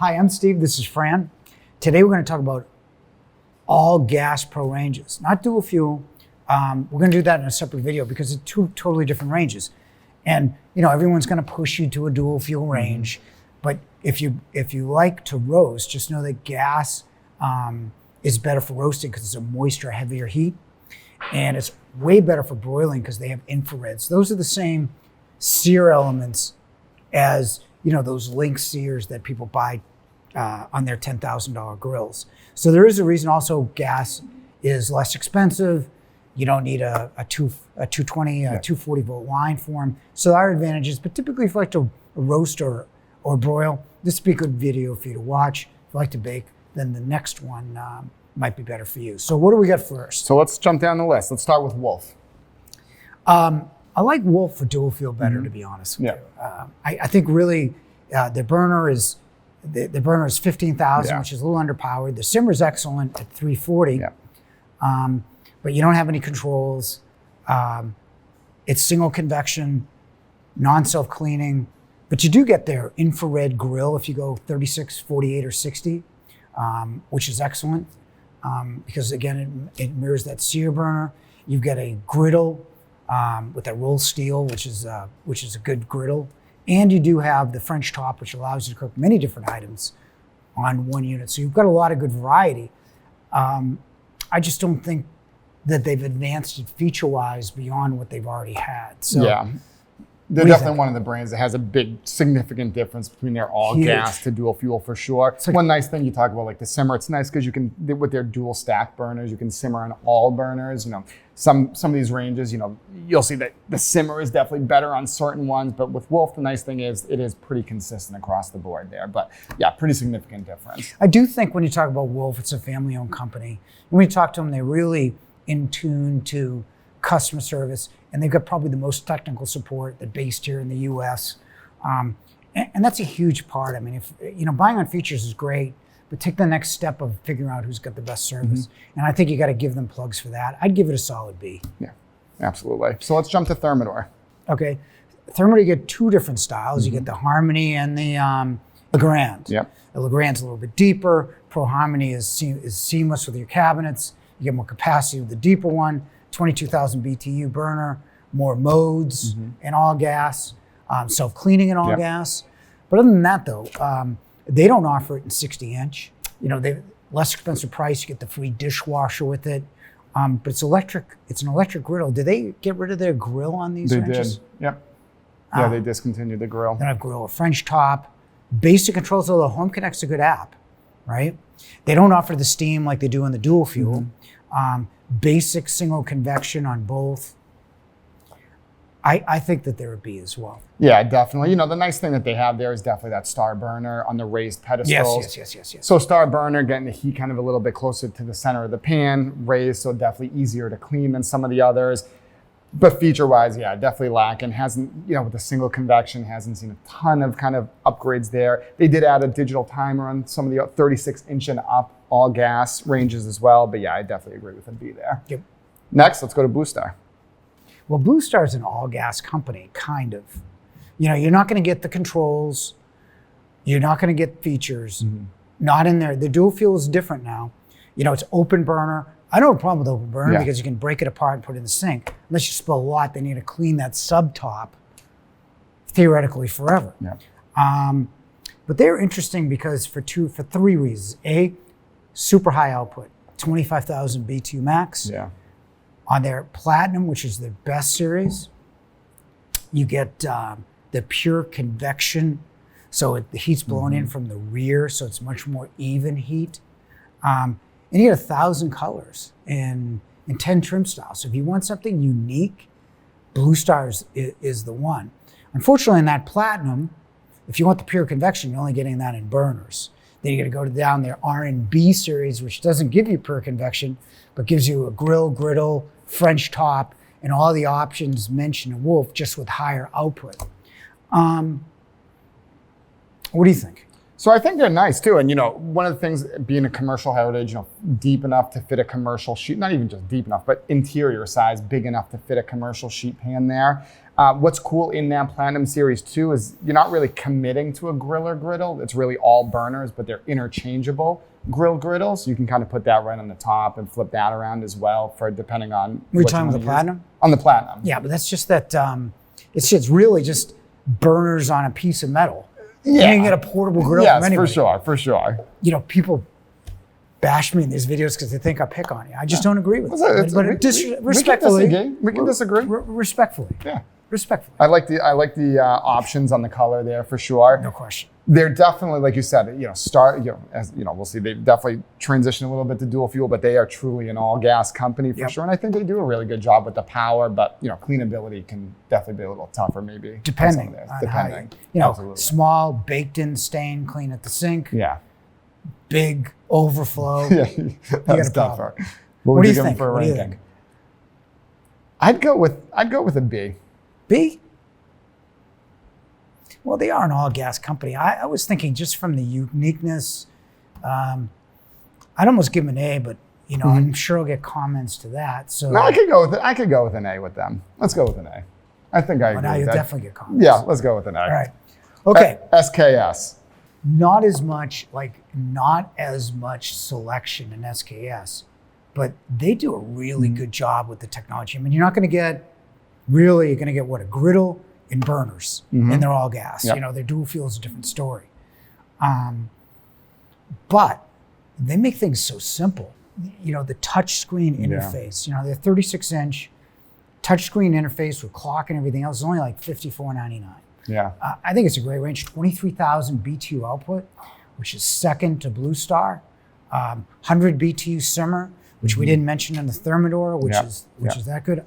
Hi, I'm Steve. This is Fran. Today we're going to talk about all gas pro ranges, not dual fuel. We're going to do that in a separate video because it's two totally different ranges. And everyone's going to push you to a dual fuel range, but if you like to roast, just know that gas is better for roasting because it's a moisture heavier heat, and it's way better for broiling because they have infrareds. Those are the same sear elements as those link sears that people buy on their $10,000 grills. So there is a reason also gas is less expensive. You don't need a 220, 240 volt line for them. So there are advantages, but typically if you like to roast or broil, this would be a good video for you to watch. If you like to bake, then the next one might be better for you. So what do we got first? So let's jump down the list. Let's start with Wolf. I like Wolf for dual fuel better, to be honest with you. I think really the burner is 15,000, which is a little underpowered. The simmer is excellent at 340, but you don't have any controls. It's single convection, non-self-cleaning, but you do get their infrared grill if you go 36, 48, or 60, which is excellent because again, it mirrors that sear burner. You've got a griddle with that roll steel, which is a good griddle. And you do have the French top, which allows you to cook many different items on one unit. So you've got a lot of good variety. I just don't think that they've advanced it feature-wise beyond what they've already had. So yeah, they're definitely one of the brands that has a big, significant difference between their all-gas to dual fuel for sure. Like, one nice thing you talk about, like the simmer, it's nice because you can, with their dual stack burners, you can simmer on all burners. Some of these ranges, you'll see that the simmer is definitely better on certain ones, but with Wolf, the nice thing is it is pretty consistent across the board there. But yeah, pretty significant difference. I do think when you talk about Wolf, it's a family-owned company. When you talk to them, they're really in tune to customer service, and they've got probably the most technical support that's based here in the U.S. And that's a huge part. I mean, if buying on features is great, but take the next step of figuring out who's got the best service. And I think you got to give them plugs for that. I'd give it a solid B. Yeah, absolutely. So let's jump to Thermador. Okay, Thermador, you get two different styles. You get the Harmony and the Legrand. Yep. The Legrand's a little bit deeper. Pro Harmony is seamless with your cabinets. You get more capacity with the deeper one. 22,000 BTU burner, more modes and all gas, self-cleaning and all gas. But other than that though, they don't offer it in 60-inch. They less expensive price, you get the free dishwasher with it. But it's electric, it's an electric griddle. Did they get rid of their grill on these ranges? They did, yep. Yeah, they discontinued the grill. They have grill, a French top, basic controls, although Home Connect's a good app, right? They don't offer the steam like they do in the dual fuel. Basic single convection on both. I think that they're a B as well. Yeah, definitely. The nice thing that they have there is definitely that star burner on the raised pedestals. Yes. So star burner, getting the heat kind of a little bit closer to the center of the pan, raised, so definitely easier to clean than some of the others. But feature-wise, yeah, definitely lacking. Hasn't, with the single convection, hasn't seen a ton of kind of upgrades there. They did add a digital timer on some of the 36-inch and up all gas ranges as well. But yeah, I definitely agree with a B there. Yep. Next, let's go to BlueStar. Well, BlueStar is an all-gas company, kind of. You're not going to get the controls. You're not going to get features. Not in there. The dual fuel is different now. It's open burner. I don't have a problem with open burner because you can break it apart and put it in the sink. Unless you spill a lot, they need to clean that sub top theoretically forever. Yeah. But they're interesting because for three reasons. A, super high output, 25,000 BTU max. Yeah. On their Platinum, which is their best series, you get the pure convection. So the heat's blown in from the rear, so it's much more even heat. And you get 1,000 colors in 10 trim styles. So if you want something unique, BlueStar is the one. Unfortunately, in that Platinum, if you want the pure convection, you're only getting that in burners. Then you got to go down their R&B series, which doesn't give you pure convection, but gives you a griddle, French top, and all the options mentioned in Wolf, just with higher output. What do you think? So I think they're nice too. And one of the things being a commercial heritage, deep enough to fit a commercial sheet, not even just deep enough, but interior size, big enough to fit a commercial sheet pan there. What's cool in that Platinum Series 2 is you're not really committing to a grill or griddle. It's really all burners, but they're interchangeable grill griddles. You can kind of put that right on the top and flip that around as well for depending on. We're talking about the Platinum? On the Platinum. Yeah, but that's just that, it's really just burners on a piece of metal. Yeah. You can get a portable grill from anybody. For sure. People bash me in these videos because they think I pick on you. I just don't agree with it. Respectfully. We can disagree. Respectfully. Yeah. Respectfully. I like the options on the color there for sure. No question. They're definitely, like you said, as we'll see, they've definitely transitioned a little bit to dual fuel, but they are truly an all gas company for sure. And I think they do a really good job with the power, but cleanability can definitely be a little tougher maybe. Depending. Absolutely. Small, baked in stain, clean at the sink. Yeah. Big overflow. Yeah, that's tougher. What do you think? For a ranking? I'd go with a B. B? Well, they are an all-gas company. I was thinking just from the uniqueness, I'd almost give them an A, but I'm sure I'll get comments to that. So no, I could go with an A with them. Let's go with an A. I think I agree. Now with you'll that. definitely get comments. Yeah, let's go with an A. All right. Okay. SKS. Not as much selection in SKS, but they do a really good job with the technology. I mean, you're going to get what, a griddle and burners, and they're all gas. Yep. Their dual fuel is a different story. But they make things so simple. The touch screen interface, their 36-inch touchscreen interface with clock and everything else is only like $54.99. Yeah. I think it's a great range. 23,000 BTU output, which is second to BlueStar. 100 BTU simmer, which we didn't mention in the Thermador, which is that good.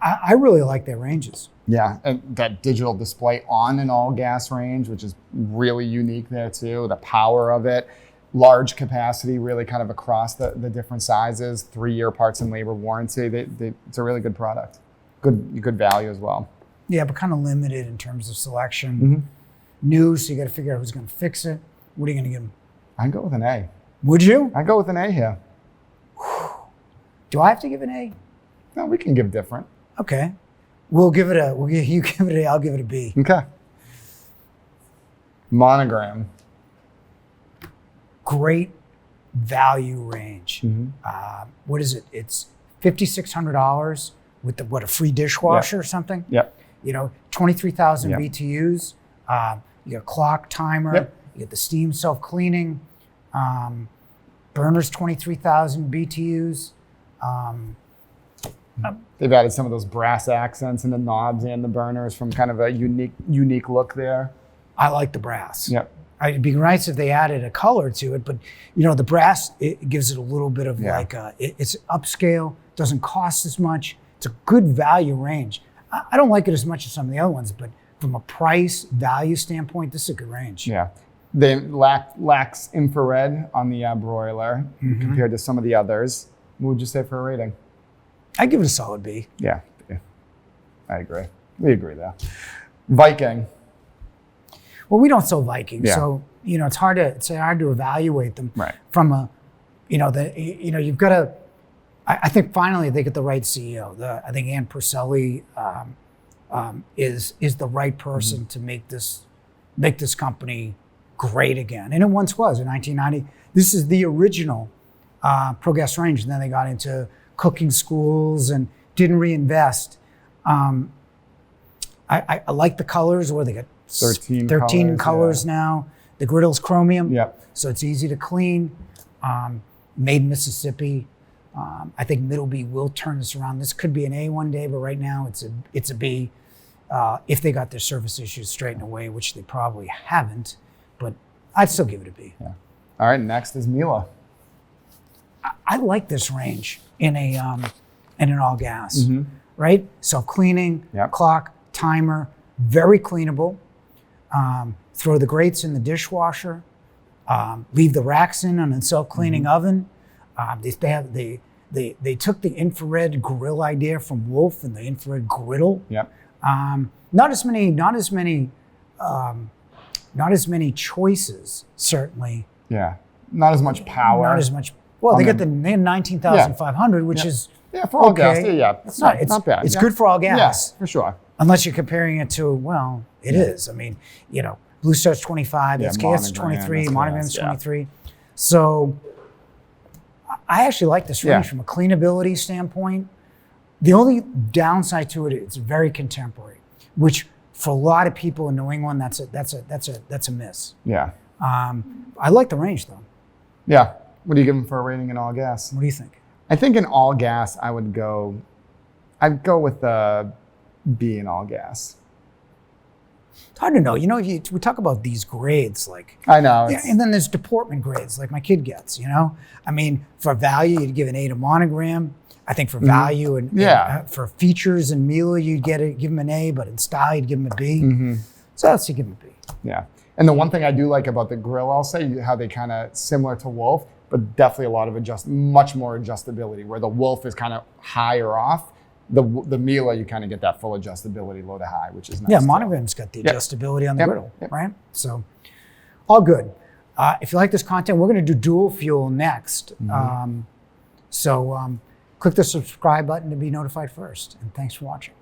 I really like their ranges. Yeah, and that digital display on an all gas range, which is really unique there too. The power of it, large capacity, really kind of across the different sizes. 3-year parts and labor warranty. It's a really good product. Good value as well. Yeah, but kind of limited in terms of selection. New, so you got to figure out who's going to fix it. What are you going to give them? I'd go with an A. Would you? I'd go with an A here. Do I have to give an A? No, we can give different. Okay. You give it an A, I'll give it a B. Okay. Monogram. Great value range. What is it? It's $5,600 with a free dishwasher or something? Yep. 23,000 BTUs. You got clock, timer. You get the steam self-cleaning. Burners, 23,000 BTUs. They've added some of those brass accents in the knobs and the burners from kind of a unique look there. I like the brass. Yep. It'd be nice if they added a color to it, but the brass, it gives it a little bit of it's upscale, doesn't cost as much. It's a good value range. I don't like it as much as some of the other ones, but from a price value standpoint, this is a good range. Yeah. They lacks infrared on the broiler compared to some of the others. What would you say for a rating? I'd give it a solid B. Yeah. I agree. We agree there. Viking. Well, we don't sell Viking, so it's hard to evaluate them. Right. From a, you've got to. I think finally they get the right CEO. I think Ann Purcelli is the right person to make this company great again, and it once was in 1990. This is the original Pro Gas range, and then they got into cooking schools and didn't reinvest. I like the colors, where they got 13 colors now. The griddle's chromium, so it's easy to clean. Made in Mississippi. I think Middleby will turn this around. This could be an A one day, but right now it's a B. If they got their service issues straightened away, which they probably haven't, but I'd still give it a B. Yeah. All right, next is Miele. I like this range in an all gas, right? Self-cleaning, clock, timer, very cleanable. Throw the grates in the dishwasher. Leave the racks in on a self-cleaning oven. They took the infrared grill idea from Wolf and the infrared griddle. Yep. Not as many not as many choices, certainly. Yeah, not as much power. Not as much. Well, they had 19,500, which is for all gas. okay. Yeah, It's not bad. It's good for all gas. Yes, for sure. Unless you're comparing it to, well, it is. I mean, BlueStar's 25, SKS is 23, Monogram's 23. So I actually like this range from a cleanability standpoint. The only downside to it, it's very contemporary, which for a lot of people in New England, that's a miss. Yeah. I like the range though. Yeah. What do you give them for a rating in all gas? What do you think? I think in all gas, I'd go with a B in all gas. It's hard to know. We talk about these grades, like I know, and then there's deportment grades, like my kid gets. I mean, for value, you'd give an A to Monogram. I think for value and for features and Miele, you'd give them an A, but in style, you'd give them a B. So let's give them a B. Yeah. And the one thing I do like about the grill, I'll say, how they kind of similar to Wolf, but definitely a lot of much more adjustability. Where the Wolf is kind of high or off, the Miele you kind of get that full adjustability, low to high, which is nice. Yeah, Monogram's got the adjustability on the griddle, right? So, all good. If you like this content, we're going to do dual fuel next. So click the subscribe button to be notified first. And thanks for watching.